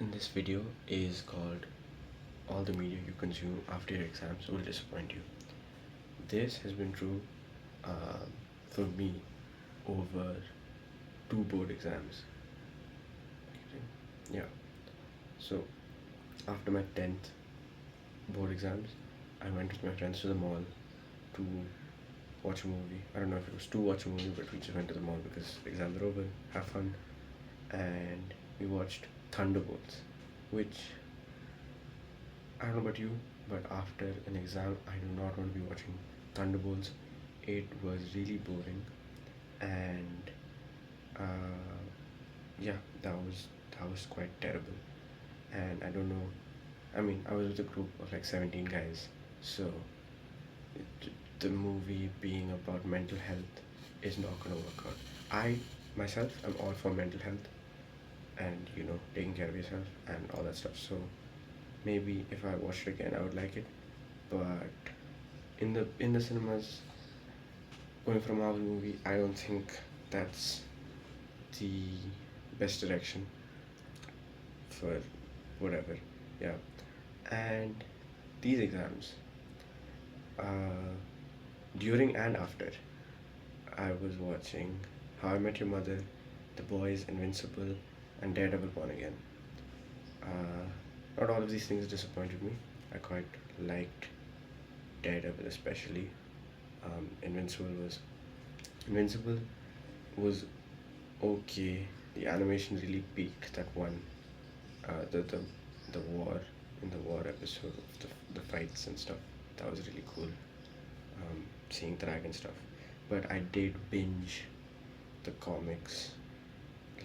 in this video is called All the Media You Consume After Your Exams Will Disappoint You. This has been true um, for me over two board exams. Yeah, so after my 10th board exams, I went with my friends to the mall to watch a movie. I don't know if it was to watch a movie, but we just went to the mall because exams are over, have fun, and we watched Thunderbolts, which I don't know about you, but after an exam, I do not want to be watching Thunderbolts. It was really boring, and yeah, that was quite terrible. And I don't know. I mean, I was with a group of like 17 guys, so the movie being about mental health is not gonna work out. I myself am all for mental health and taking care of yourself and all that stuff. So maybe if I watched it again, I would like it. But in the cinemas, going for a Marvel movie, I don't think that's the best direction for whatever. Yeah, and these exams, uh, during and after, I was watching How I Met Your Mother, The Boys, Invincible, and Daredevil Born Again. Uh, Not all of these things disappointed me. I quite liked Daredevil, especially. Um, Invincible was Invincible was okay. The animation really peaked that one. The war in the war episode of the fights and stuff. That was really cool. Seeing dragon stuff. But I did binge the comics.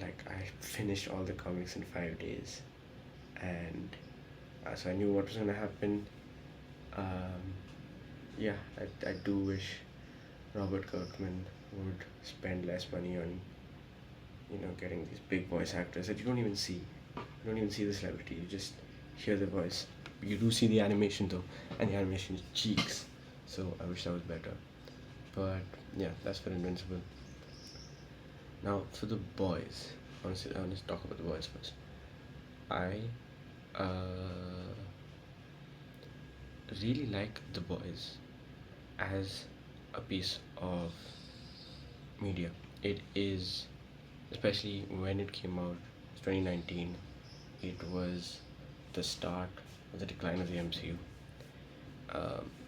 Like I finished all the comics in 5 days, and so I knew what was gonna happen. Um, yeah, I do wish Robert Kirkman would spend less money on getting these big voice actors that you don't even see. You don't even see the celebrity. You just hear the voice. You do see the animation though, and the animation is cheeks. So I wish that was better. But yeah, that's for Invincible. Now for the boys. Honestly, I want to talk about the boys first. I uh, really like the boys as a piece of media. It is, especially when it came out, 2019. It was the start of the decline of the MCU,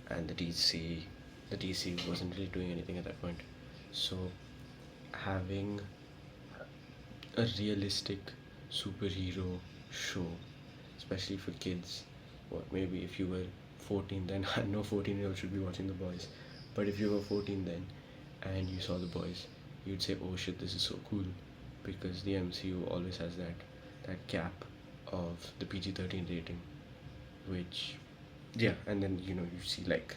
and the DC wasn't really doing anything at that point. So having a realistic superhero show, especially for kids, what maybe if you were 14 then, I know 14-year-olds should be watching The Boys, but if you were 14 then and you saw The Boys, you'd say, oh shit, this is so cool, because the MCU always has that gap of the PG-13 rating, which, yeah, and then you see like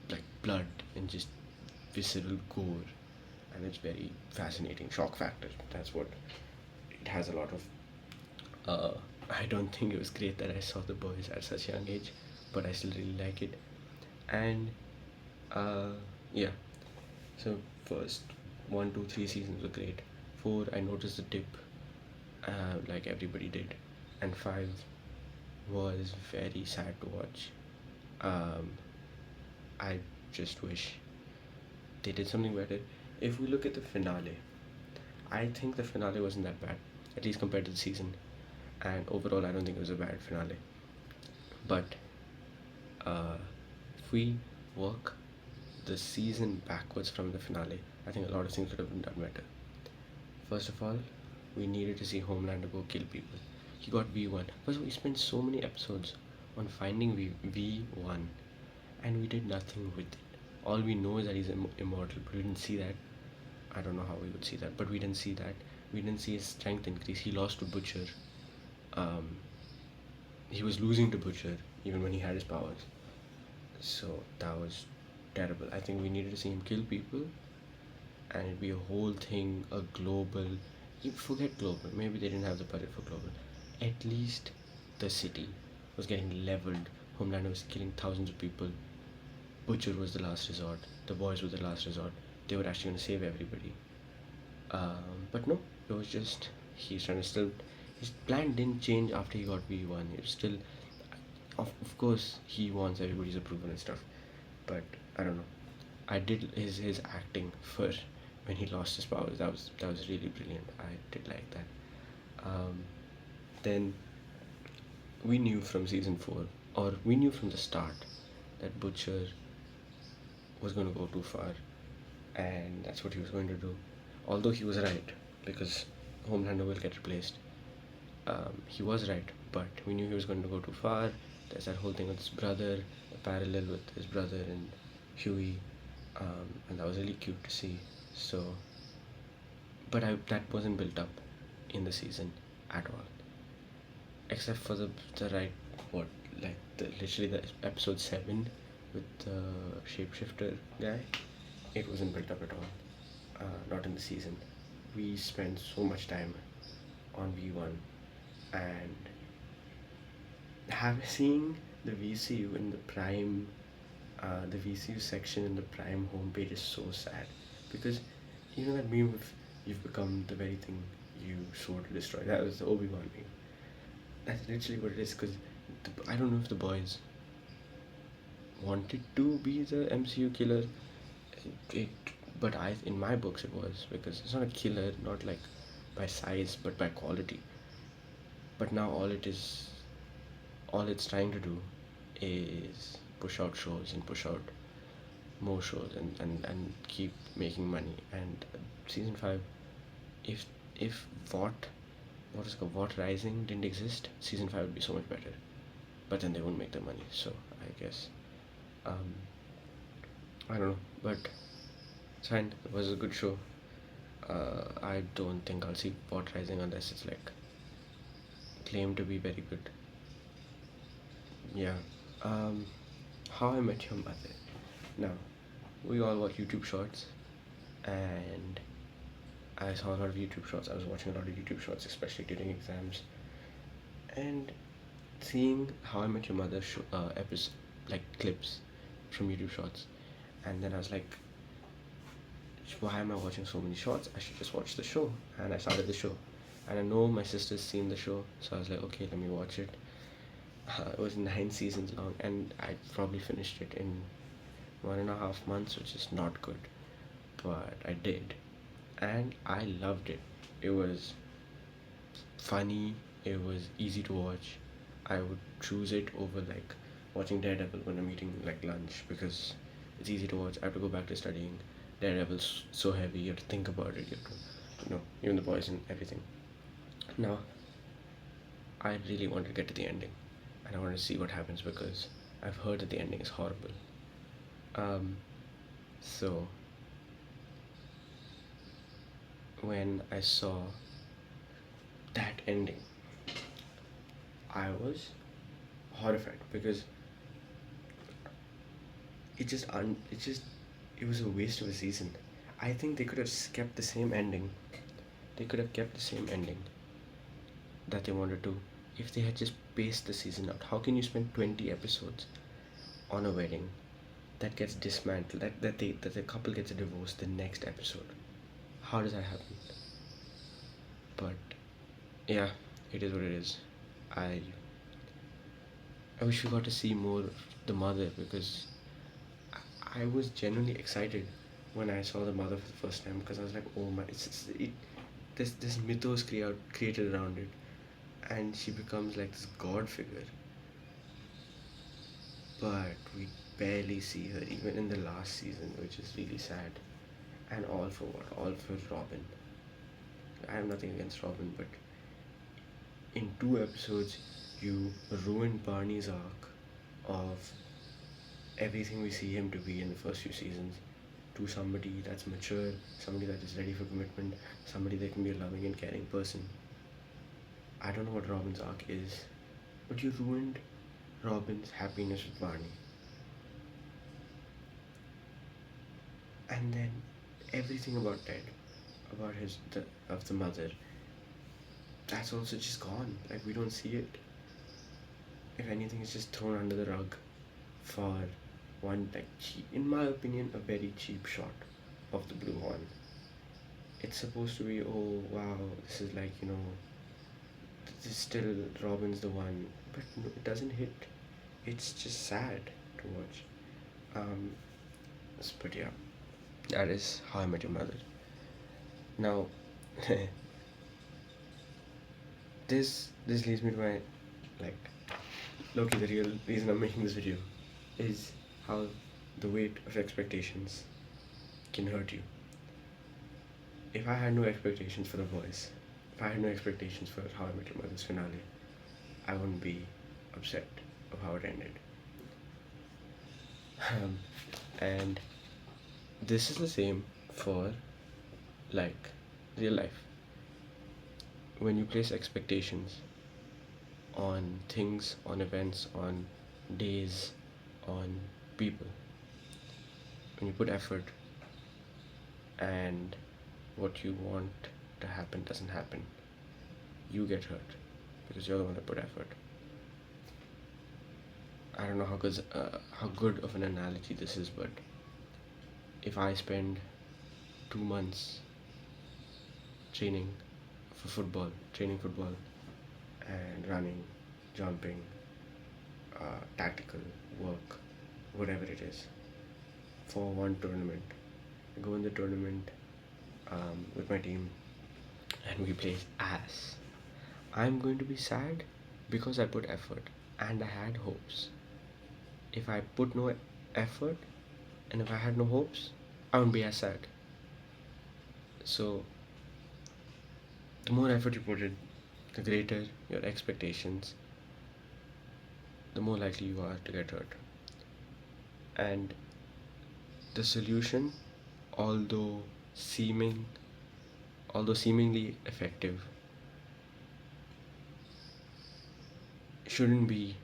like blood and just visceral gore, and it's very fascinating. Shock factor, that's what it has. A lot of I don't think it was great that I saw The Boys at such a young age, but I still really like it. And uh yeah, so first 1, 2, 3 seasons were great. 4, I noticed the dip, like everybody did, and 5 was very sad to watch. um I just wish they did something better. If we look at the finale, I think the finale wasn't that bad, at least compared to the season. And overall, I don't think it was a bad finale. But uh, if we work the season backwards from the finale, I think a lot of things would have been done better. First of all, we needed to see Homelander go kill people. He got V1. First of all, we spent so many episodes on finding V1, and we did nothing with it. All we know is that he's immortal, but we didn't see that. I don't know how we would see that, but we didn't see that. We didn't see his strength increase. He lost to Butcher. Um, he was losing to Butcher even when he had his powers. So that was terrible. I think we needed to see him kill people, and it'd be a whole thing, a global. You forget global. Maybe they didn't have the budget for global. At least the city was getting leveled. Homelander was killing thousands of people. Butcher was the last resort. The boys were the last resort. They were actually going to save everybody. But no, it was just he's trying to still his plan didn't change after he got V1. It was still, of course, he wants everybody's approval and stuff. But I don't know. I did his acting for when he lost his powers. That was really brilliant. I did like that. Um, then we knew from season 4, or we knew from the start, that Butcher was going to go too far, and that's what he was going to do. Although he was right, because Homelander will get replaced. He was right, but we knew he was going to go too far. There's that whole thing with his brother, the parallel with his brother and Huey, and that was really cute to see. So, but that wasn't built up in the season at all, except for the right, what, like literally the episode 7 with the shapeshifter guy. It wasn't built up at all. Not in the season. We spent so much time on V1, and have seeing the VCU in the Prime, the VCU section in the Prime homepage is so sad, because you know that meme of you've become the very thing you swore to destroy. That was the Obi-Wan meme. That's literally what it is. Because I don't know if the boys wanted to be the MCU killer. It, but in my books, it was, because it's not a killer, not like by size, but by quality. But now all it's trying to do is push out shows and push out more shows, and keep making money. And season 5, if if what is it called, What Rising didn't exist, season 5 would be so much better. But then they won't make the money, so I guess, um, I don't know. But it's fine. It was a good show. I don't think I'll see What Rising unless it's like claimed to be very good. Yeah. Um, How I Met Your Mother. Now, we all watch YouTube Shorts, and I saw a lot of YouTube Shorts. I was watching a lot of YouTube Shorts, especially during exams, and seeing How I Met Your Mother episode, like clips from YouTube Shorts, and then I was like, why am I watching so many shorts? I should just watch the show. And I started the show, and I know my sister's seen the show, so I was like, okay, let me watch it. It was 9 seasons long, and I probably finished it in 1.5 months, which is not good, but I did, and I loved it. It was funny. It was easy to watch. I would choose it over like watching Daredevil when I'm eating like lunch, because it's easy to watch. I have to go back to studying. Daredevil's so heavy. You have to think about it. You have to, even the boys and everything. Now, I really want to get to the ending, and I want to see what happens, because I've heard that the ending is horrible. Um, so when I saw that ending, I was horrified, because it was a waste of a season. I think they could have kept the same ending. They could have kept the same ending that they wanted to, if they had just paced the season out. How can you spend 20 episodes on a wedding that gets dismantled, that the couple gets a divorce the next episode? How does that happen? But yeah, it is what it is. I I wish we got to see more of the mother, because I was genuinely excited when I saw the mother for the first time, because I was like, oh my, this mythos created around it, and she becomes like this god figure. But we barely see her even in the last season, which is really sad. And all for what? All for Robin. I have nothing against Robin, but in 2 episodes, you ruined Barney's arc of everything we see him to be in the first few seasons, to somebody that's mature, somebody that is ready for commitment, somebody that can be a loving and caring person. I don't know what Robin's arc is, but you ruined Robin's happiness with Barney. And then everything about Ted, about of the mother, that's also just gone. Like, we don't see it. If anything, it's just thrown under the rug for one, like, cheap, in my opinion, a very cheap shot of the blue one. It's supposed to be, oh wow, this is like, still Robin's the one, but no, it doesn't hit. It's just sad to watch. Um, but yeah, that is How I Met Your Mother. Now, this leads me to my, like, Loki. The real reason I'm making this video is how the weight of expectations can hurt you. If I had no expectations for The Voice, if I had no expectations for How I Met Your Mother's finale, I wouldn't be upset of how it ended. And this is the same for, like, real life. When you place expectations on things, on events, on days, on people, when you put effort and what you want to happen doesn't happen, you get hurt because you're the one that put effort. I don't know how good of an analogy this is, but if I spend 2 months training training football and running, jumping, tactical work, whatever it is, for one tournament, I go in the tournament with my team and we play ass. I'm going to be sad because I put effort and I had hopes. If I put no effort and if I had no hopes, I wouldn't be as sad. So, the more effort you put in, the greater your expectations, the more likely you are to get hurt. And the solution, although seemingly effective, shouldn't be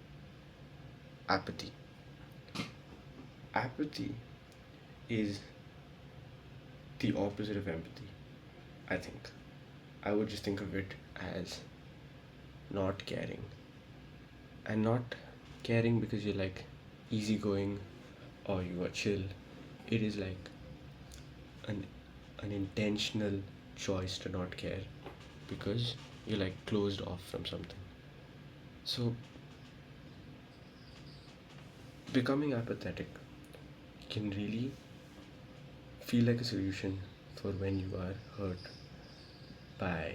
apathy. Apathy is the opposite of empathy, I think. I would just think of it as not caring. And not caring because you're like easygoing or you are chill. It is like an intentional choice to not care because you're like closed off from something. So, becoming apathetic can really feel like a solution for when you are hurt by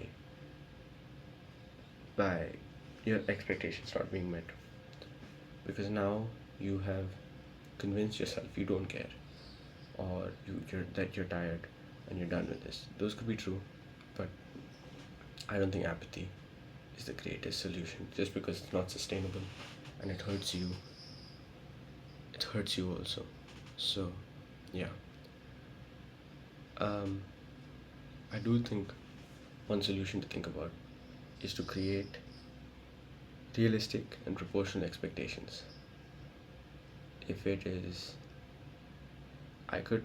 your expectations not being met, because now you have convinced yourself you don't care, or you're tired and you're done with this. Those could be true, but I don't think apathy is the greatest solution just because it's not sustainable and it hurts you. It hurts you also. So, yeah. I do think one solution to think about is to create realistic and proportional expectations. If it is, I could,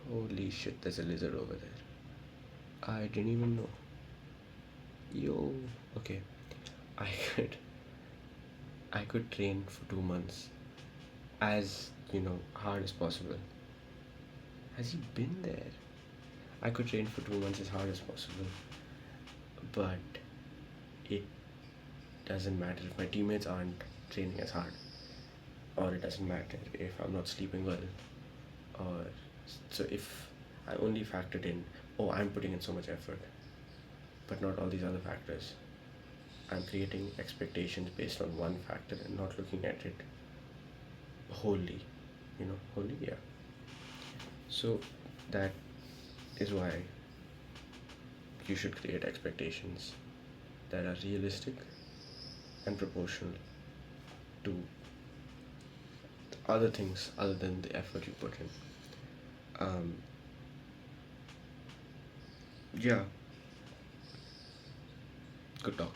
holy shit, there's a lizard over there. I didn't even know. Yo, okay. I could, I could train for 2 months as, hard as possible. Has he been there? I could train for 2 months as hard as possible, but it doesn't matter if my teammates aren't training as hard, or it doesn't matter if I'm not sleeping well, or so if I only factored in, oh, I'm putting in so much effort, but not all these other factors. I'm creating expectations based on one factor and not looking at it wholly, wholly, yeah. So that is why you should create expectations that are realistic and proportional to other things other than the effort you put in. Yeah, good talk.